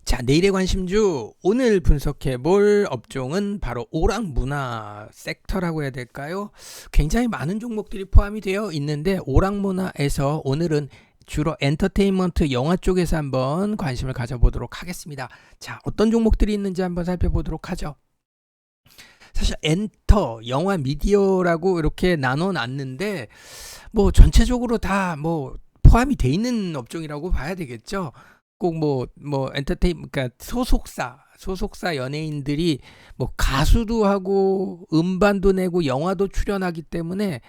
자, 내일의 관심주 오늘 분석해 볼 업종은 바로 오락문화 섹터라고 해야 될까요? 굉장히 많은 종목들이 포함이 되어 있는데 오락문화에서 오늘은 주로 엔터테인먼트 영화 쪽에서 한번 관심을 가져보도록 하겠습니다. 자, 어떤 종목들이 있는지 한번 살펴보도록 하죠. 사실 엔터, 영화 미디어라고 이렇게 나눠 놨는데 뭐 전체적으로 다 뭐 포함이 돼 있는 업종이라고 봐야 되겠죠. 꼭 그러니까 소속사 연예인들이 뭐 가수도 하고 음반도 내고 영화도 출연하기 때문에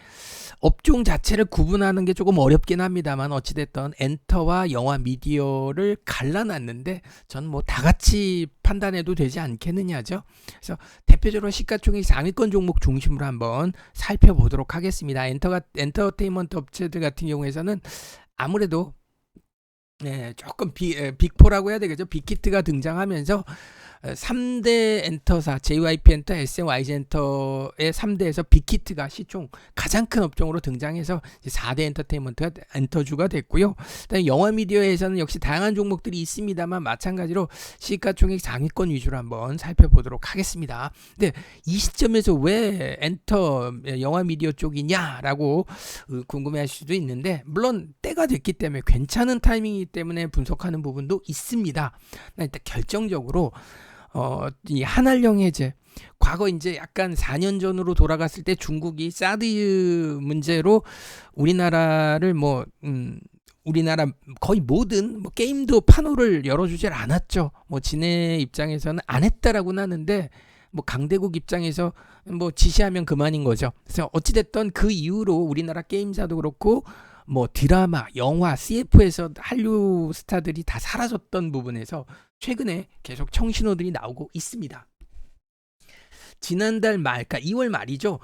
업종 자체를 구분하는 게 조금 어렵긴 합니다만 어찌됐든 엔터와 영화 미디어를 갈라놨는데 전 뭐 다 같이 판단해도 되지 않겠느냐죠. 그래서 대표적으로 시가총액 상위권 종목 중심으로 한번 살펴보도록 하겠습니다. 엔터테인먼트 업체들 같은 경우에서는 아무래도 조금 빅4라고 해야 되겠죠. 빅히트가 등장하면서 3대 엔터사, JYP 엔터, SMYG 엔터의 3대에서 빅히트가 시총 가장 큰 업종으로 등장해서 4대 엔터테인먼트가 엔터주가 됐고요. 그다음에 영화 미디어에서는 역시 다양한 종목들이 있습니다만 마찬가지로 시가총액 상위권 위주로 한번 살펴보도록 하겠습니다. 근데 이 시점에서 왜 엔터 영화 미디어 쪽이냐라고 궁금해할 수도 있는데 물론 때가 됐기 때문에 괜찮은 타이밍이기 때문에 분석하는 부분도 있습니다. 일단 결정적으로 이 한알령 해제 과거 이제 약간 4년 전으로 돌아갔을 때 중국이 사드 문제로 우리나라를 우리나라 거의 모든 게임도 판호를 열어주질 않았죠. 지네 입장에서는 안 했다라고는 하는데 강대국 입장에서 지시하면 그만인 거죠. 그래서 어찌됐든 그 이후로 우리나라 게임사도 그렇고 드라마, 영화, CF에서 한류 스타들이 다 사라졌던 부분에서 최근에 계속 청신호들이 나오고 있습니다. 지난달 말, 그러니까 2월 말이죠.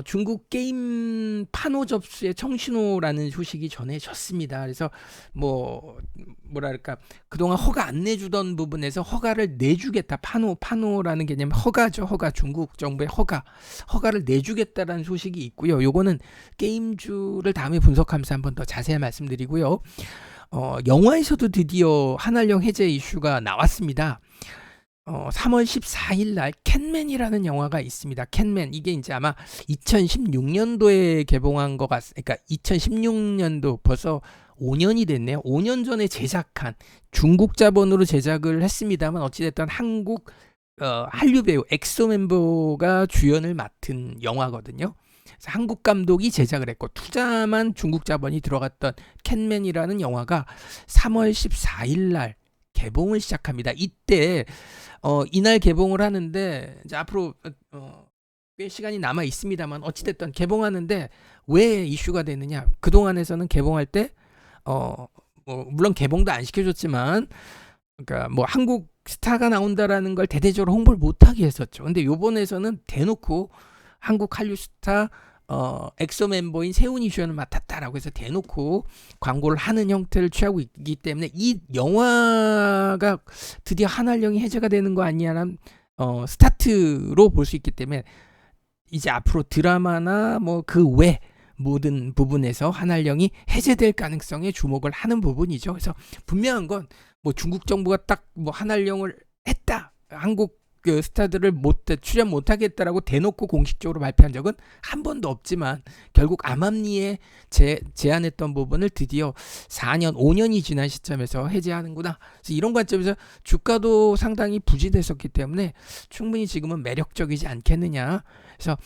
중국 게임 판호 접수에 청신호라는 소식이 전해졌습니다. 그래서 뭐랄까 그동안 허가 안 내주던 부분에서 허가를 내주겠다. 판호라는 개념 허가죠. 허가, 중국 정부의 허가를 내주겠다라는 소식이 있고요. 요거는 게임주를 다음에 분석하면서 한번 더 자세히 말씀드리고요. 영화에서도 드디어 한알령 해제 이슈가 나왔습니다. 3월 14일 날 캣맨이라는 영화가 있습니다. 캣맨 이게 이제 아마 2016년도에 개봉한 것 그러니까 2016년도 벌써 5년이 됐네요. 5년 전에 제작한 중국 자본으로 제작을 했습니다만 어찌됐든 한국 한류 배우 엑소 멤버가 주연을 맡은 영화거든요. 그래서 한국 감독이 제작을 했고 투자만 중국 자본이 들어갔던 캣맨이라는 영화가 3월 14일 날 개봉을 시작합니다. 이때 이날 개봉을 하는데 이제 앞으로 꽤 시간이 남아 있습니다만 어찌됐든 개봉하는데 왜 이슈가 되느냐? 그 동안에서는 개봉할 때 물론 개봉도 안 시켜줬지만 그러니까 한국 스타가 나온다라는 걸 대대적으로 홍보를 못하게 했었죠. 근데 요번에서는 대놓고 한국 한류 스타 엑소 멤버인 세훈이 주연을 맡았다라고 해서 대놓고 광고를 하는 형태를 취하고 있기 때문에 이 영화가 드디어 한알령이 해제가 되는 거 아니냐는 스타트로 볼 수 있기 때문에 이제 앞으로 드라마나 그 외 모든 부분에서 한알령이 해제될 가능성에 주목을 하는 부분이죠. 그래서 분명한 건 중국 정부가 딱 한알령을 했다. 한국 그 스타들을 출연 못하겠다라고 대놓고 공식적으로 발표한 적은 한 번도 없지만 결국 암암리에 제안했던 부분을 드디어 4년, 5년이 지난 시점에서 해제하는구나. 그래서 이런 관점에서 주가도 상당히 부진했었기 때문에 충분히 지금은 매력적이지 않겠느냐. 그래서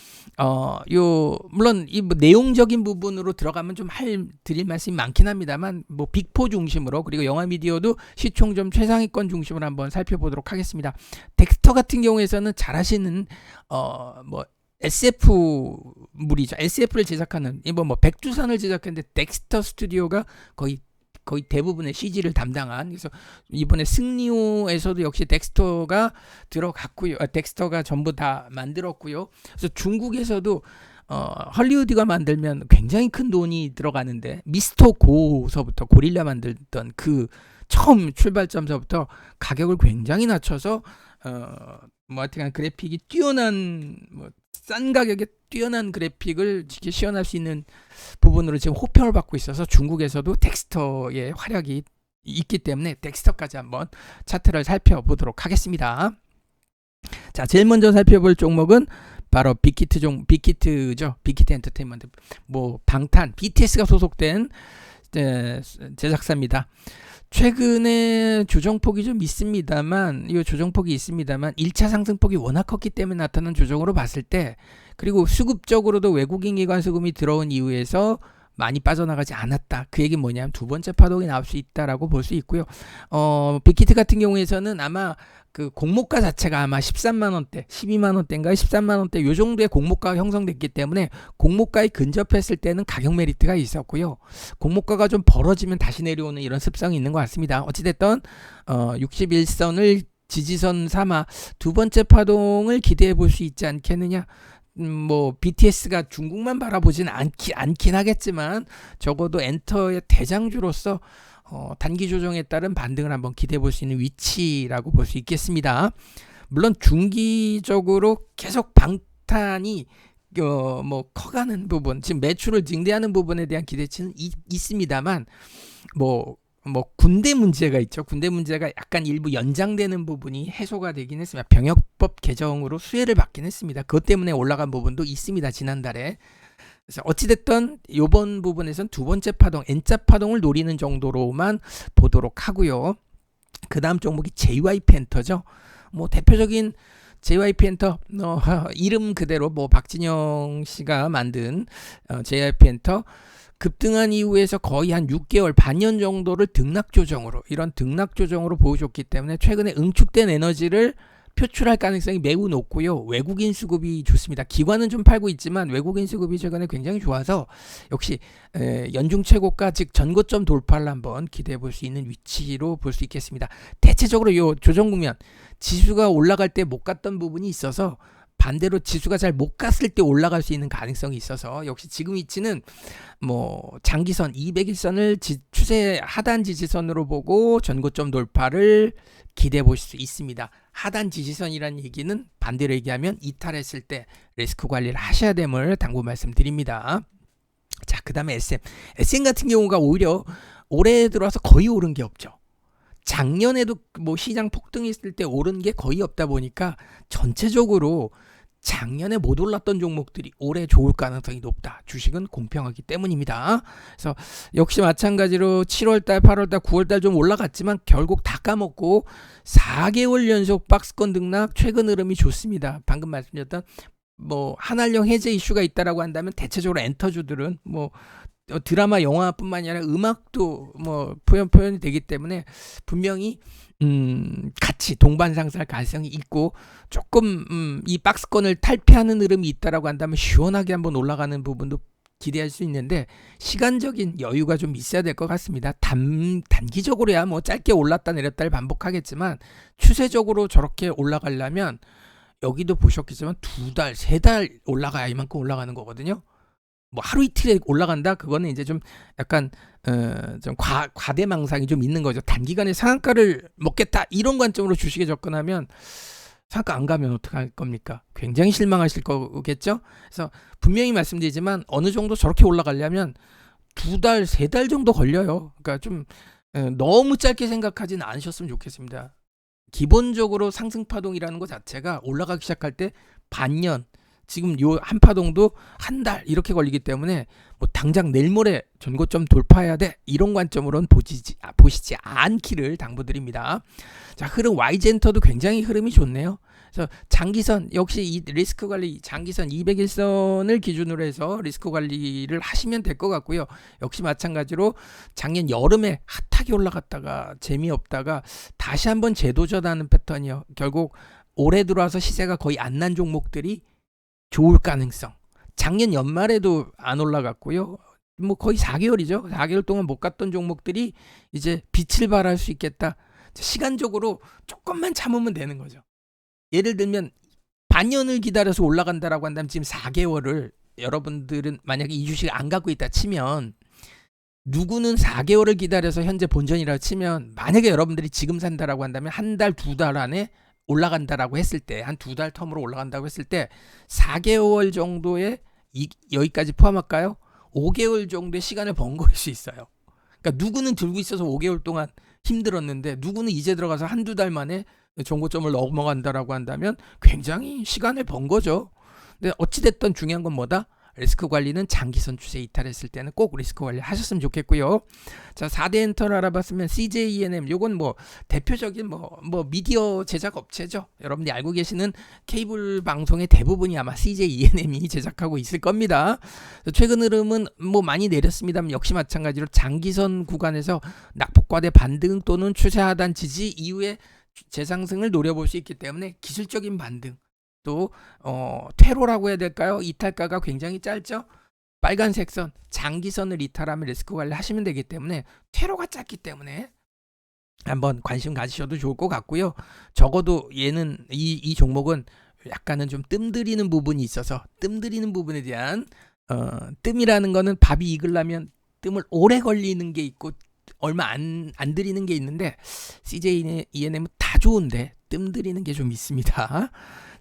물론 이 내용적인 부분으로 들어가면 좀 드릴 말씀이 많긴 합니다만 빅4 중심으로 그리고 영화 미디어도 시총점 최상위권 중심으로 한번 살펴보도록 하겠습니다. 덱스터 같은 경우에서는 잘 아시는 SF물이죠. SF를 제작하는 백두산을 제작했는데 덱스터 스튜디오가 거의 대부분의 CG를 담당한. 그래서 이번에 승리호에서도 역시 덱스터가 들어갔고요. 덱스터가 전부 다 만들었고요. 그래서 중국에서도 헐리우드가 만들면 굉장히 큰 돈이 들어가는데 미스터 고서부터 고릴라 만들던 그 처음 출발점서부터 가격을 굉장히 낮춰서 하여튼 그래픽이 뛰어난 싼 가격에 뛰어난 그래픽을 시연할 수 있는 부분으로 지금 호평을 받고 있어서 중국에서도 덱스터의 활약이 있기 때문에 덱스터까지 한번 차트를 살펴보도록 하겠습니다. 자, 제일 먼저 살펴볼 종목은 바로 빅히트죠. 빅히트 엔터테인먼트. 뭐 방탄, BTS가 소속된 제작사입니다. 최근에 조정폭이 좀 있습니다만, 이 조정폭이 있습니다만 1차 상승폭이 워낙 컸기 때문에 나타난 조정으로 봤을 때, 그리고 수급적으로도 외국인 기관 수급이 들어온 이후에서 많이 빠져나가지 않았다. 그 얘기는 뭐냐면 두 번째 파동이 나올 수 있다라고 볼 수 있고요. 빅히트 같은 경우에서는 아마 그 공모가 자체가 아마 13만 원대, 12만 원대인가 13만 원대 요 정도의 공모가가 형성됐기 때문에 공모가에 근접했을 때는 가격 메리트가 있었고요. 공모가가 좀 벌어지면 다시 내려오는 이런 습성이 있는 것 같습니다. 어찌됐든 61선을 지지선 삼아 두 번째 파동을 기대해 볼 수 있지 않겠느냐. 뭐 BTS가 중국만 바라보진 않긴 하겠지만 적어도 엔터의 대장주로서 단기 조정에 따른 반등을 한번 기대해 볼 수 있는 위치라고 볼 수 있겠습니다. 물론 중기적으로 계속 방탄이 뭐 커가는 부분, 지금 매출을 증대하는 부분에 대한 기대치는 있습니다만 뭐 군대 문제가 있죠. 군대 문제가 약간 일부 연장되는 부분이 해소가 되긴 했습니다. 병역법 개정으로 수혜를 받긴 했습니다. 그것 때문에 올라간 부분도 있습니다. 지난달에. 그래서 어찌됐든 이번 부분에선 두 번째 파동, N자 파동을 노리는 정도로만 보도록 하고요. 그 다음 종목이 JYP 엔터죠. 뭐 대표적인 JYP 엔터, 이름 그대로 뭐 박진영 씨가 만든 JYP 엔터, 급등한 이후에서 거의 한 6개월, 반년 정도를 등락 조정으로 보여줬기 때문에 최근에 응축된 에너지를 표출할 가능성이 매우 높고요. 외국인 수급이 좋습니다. 기관은 좀 팔고 있지만 외국인 수급이 최근에 굉장히 좋아서 역시 연중 최고가, 즉 전고점 돌파를 한번 기대해 볼 수 있는 위치로 볼 수 있겠습니다. 대체적으로 이 조정 국면, 지수가 올라갈 때 못 갔던 부분이 있어서 반대로 지수가 잘 못 갔을 때 올라갈 수 있는 가능성이 있어서 역시 지금 위치는 뭐 장기선 200일선을 추세 하단 지지선으로 보고 전고점 돌파를 기대해 보실 수 있습니다. 하단 지지선이라는 얘기는 반대로 얘기하면 이탈했을 때 리스크 관리를 하셔야 됨을 당부 말씀드립니다. 자, 그 다음에 SM 같은 경우가 오히려 올해 들어와서 거의 오른 게 없죠. 작년에도 뭐 시장 폭등했을 때 오른 게 거의 없다 보니까 전체적으로 작년에 못 올랐던 종목들이 올해 좋을 가능성이 높다. 주식은 공평하기 때문입니다. 그래서 역시 마찬가지로 7월달, 8월달, 9월달 좀 올라갔지만 결국 다 까먹고 4개월 연속 박스권 등락, 최근 흐름이 좋습니다. 방금 말씀드렸던 뭐 한알령 해제 이슈가 있다라고 한다면 대체적으로 엔터주들은 뭐 드라마, 영화뿐만이 아니라 음악도 뭐 표현이 되기 때문에 분명히 같이 동반 상승할 가능성이 있고, 조금 이 박스권을 탈피하는 흐름이 있다라고 한다면 시원하게 한번 올라가는 부분도 기대할 수 있는데 시간적인 여유가 좀 있어야 될 것 같습니다. 단기적으로야 뭐 짧게 올랐다 내렸다를 반복하겠지만 추세적으로 저렇게 올라가려면 여기도 보셨겠지만 2달, 3달 올라가야 이만큼 올라가는 거거든요. 뭐 하루 이틀에 올라간다? 그거는 이제 좀 약간 좀 과대망상이 좀 있는 거죠. 단기간에 상한가를 먹겠다 이런 관점으로 주식에 접근하면 상한가 안 가면 어떡할 겁니까? 굉장히 실망하실 거겠죠. 그래서 분명히 말씀드리지만 어느 정도 저렇게 올라가려면 2달, 3달 정도 걸려요. 그러니까 좀 너무 짧게 생각하지는 않으셨으면 좋겠습니다. 기본적으로 상승파동이라는 것 자체가 올라가기 시작할 때 반년, 지금 요 한 파동도 한 달 이렇게 걸리기 때문에 뭐 당장 내일 모레 전고점 돌파해야 돼 이런 관점으로는 보시지 않기를 당부드립니다. 자, 흐름 Y젠터도 굉장히 흐름이 좋네요. 그래서 장기선 역시 이 리스크 관리, 장기선 200일선을 기준으로 해서 리스크 관리를 하시면 될 것 같고요. 역시 마찬가지로 작년 여름에 핫하게 올라갔다가 재미없다가 다시 한번 재도전하는 패턴이요. 결국 올해 들어와서 시세가 거의 안 난 종목들이 좋을 가능성. 작년 연말에도 안 올라갔고요. 뭐 거의 4개월이죠. 4개월 동안 못 갔던 종목들이 이제 빛을 발할 수 있겠다. 시간적으로 조금만 참으면 되는 거죠. 예를 들면 반년을 기다려서 올라간다라고 한다면 지금 4개월을 여러분들은 만약에 이 주식을 안 갖고 있다 치면, 누구는 4개월을 기다려서 현재 본전이라고 치면, 만약에 여러분들이 지금 산다라고 한다면 한 달, 2달 안에 올라간다라고 했을 때, 한 2달 텀으로 올라간다고 했을 때 4개월 정도의 여기까지 포함할까요? 5개월 정도의 시간을 번거릴 수 있어요. 그러니까 누구는 들고 있어서 5개월 동안 힘들었는데 누구는 이제 들어가서 한두 달 만에 정고점을 넘어간다라고 한다면 굉장히 시간을 번 거죠. 근데 어찌됐든 중요한 건 뭐다? 리스크 관리는 장기선 추세 이탈했을 때는 꼭 리스크 관리 하셨으면 좋겠고요. 자, 4대 엔터를 알아봤으면 CJ 요건 뭐 대표적인 뭐 미디어 제작 업체죠. 여러분들이 알고 계시는 케이블 방송의 대부분이 아마 CJ 제작하고 있을 겁니다. 최근 흐름은 뭐 많이 내렸습니다만 역시 마찬가지로 장기선 구간에서 낙폭과대 반등 또는 추세 하단 지지 이후에 재상승을 노려볼 수 있기 때문에 기술적인 반등 또 퇴로라고 해야 될까요? 이탈가가 굉장히 짧죠. 빨간색 선 장기선을 이탈하면 리스크 관리 하시면 되기 때문에 퇴로가 짧기 때문에 한번 관심 가지셔도 좋을 것 같고요. 적어도 얘는 이 종목은 약간은 좀 뜸들이는 부분이 있어서 뜸들이는 부분에 대한 뜸이라는 거는 밥이 익으려면 뜸을 오래 걸리는 게 있고 얼마 안 들이는 게 있는데 CJ 다 좋은데 뜸들이는 게 좀 있습니다.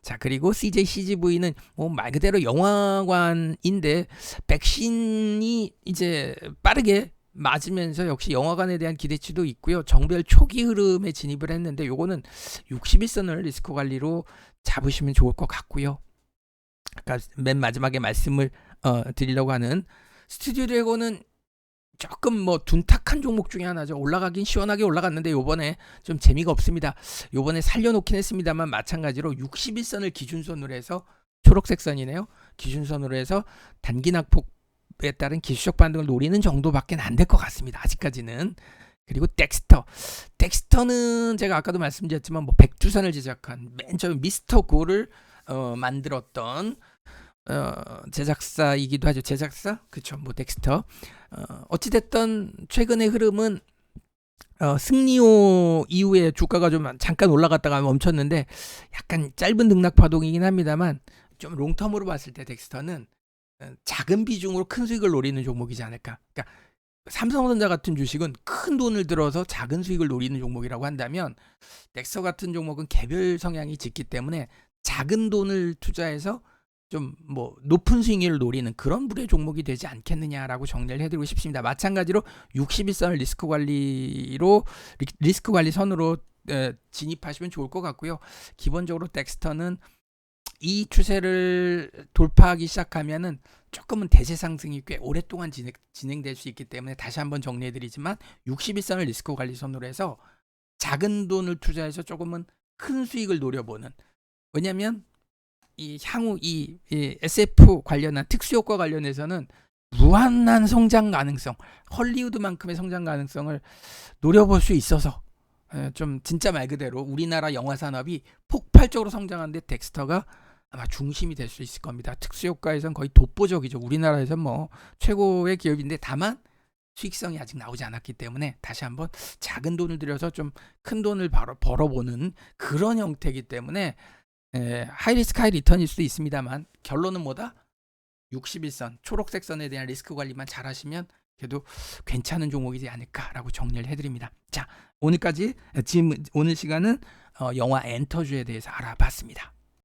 자, 그리고 CJ CGV는 뭐 말 그대로 영화관인데 백신이 이제 빠르게 맞으면서 역시 영화관에 대한 기대치도 있고요. 정별 초기 흐름에 진입을 했는데 요거는 61선을 리스크 관리로 잡으시면 좋을 것 같고요. 아까 맨 마지막에 말씀을 드리려고 하는 스튜디오 드래곤은 조금 뭐 둔탁한 종목 중에 하나죠. 올라가긴 시원하게 올라갔는데 요번에 좀 재미가 없습니다. 요번에 살려놓긴 했습니다만 마찬가지로 61선을 기준선으로 해서 초록색 선이네요. 기준선으로 해서 단기 낙폭에 따른 기술적 반등을 노리는 정도밖에 안 될 것 같습니다. 아직까지는. 그리고 덱스터는 제가 아까도 말씀드렸지만 뭐 백두산을 제작한 맨 처음 미스터 고를 만들었던 제작사이기도 하죠. 제작사? 그쵸. 뭐 덱스터. 어찌됐든 최근의 흐름은 승리호 이후에 주가가 좀 잠깐 올라갔다가 멈췄는데 약간 짧은 등락 파동이긴 합니다만 좀 롱텀으로 봤을 때 덱스터는 작은 비중으로 큰 수익을 노리는 종목이지 않을까. 그러니까 삼성전자 같은 주식은 큰 돈을 들어서 작은 수익을 노리는 종목이라고 한다면 덱스터 같은 종목은 개별 성향이 짙기 때문에 작은 돈을 투자해서 좀 뭐 높은 수익률을 노리는 그런 부류의 종목이 되지 않겠느냐라고 정리를 해드리고 싶습니다. 마찬가지로 61선을 리스크 관리 선으로 진입하시면 좋을 것 같고요. 기본적으로 덱스터는 이 추세를 돌파하기 시작하면은 조금은 대세 상승이 꽤 오랫동안 진행될 수 있기 때문에 다시 한번 정리해드리지만 61선을 리스크 관리 선으로 해서 작은 돈을 투자해서 조금은 큰 수익을 노려보는, 왜냐하면 이 향후 이 SF 관련한 특수효과 관련해서는 무한한 성장 가능성, 헐리우드만큼의 성장 가능성을 노려볼 수 있어서 좀 진짜 말 그대로 우리나라 영화 산업이 폭발적으로 성장하는데 덱스터가 아마 중심이 될 수 있을 겁니다. 특수효과에선 거의 독보적이죠. 우리나라에선 뭐 최고의 기업인데 다만 수익성이 아직 나오지 않았기 때문에 다시 한번 작은 돈을 들여서 좀 큰 돈을 벌어보는 그런 형태이기 때문에 하이리스크 하이리턴일 수도 있습니다만 결론은 뭐다? 61선 초록색 선에 대한 리스크 관리만 잘 하시면 그래도 괜찮은 종목이지 않을까라고 정리를 해드립니다. 자, 오늘 시간은 영화 엔터주에 대해서 알아봤습니다.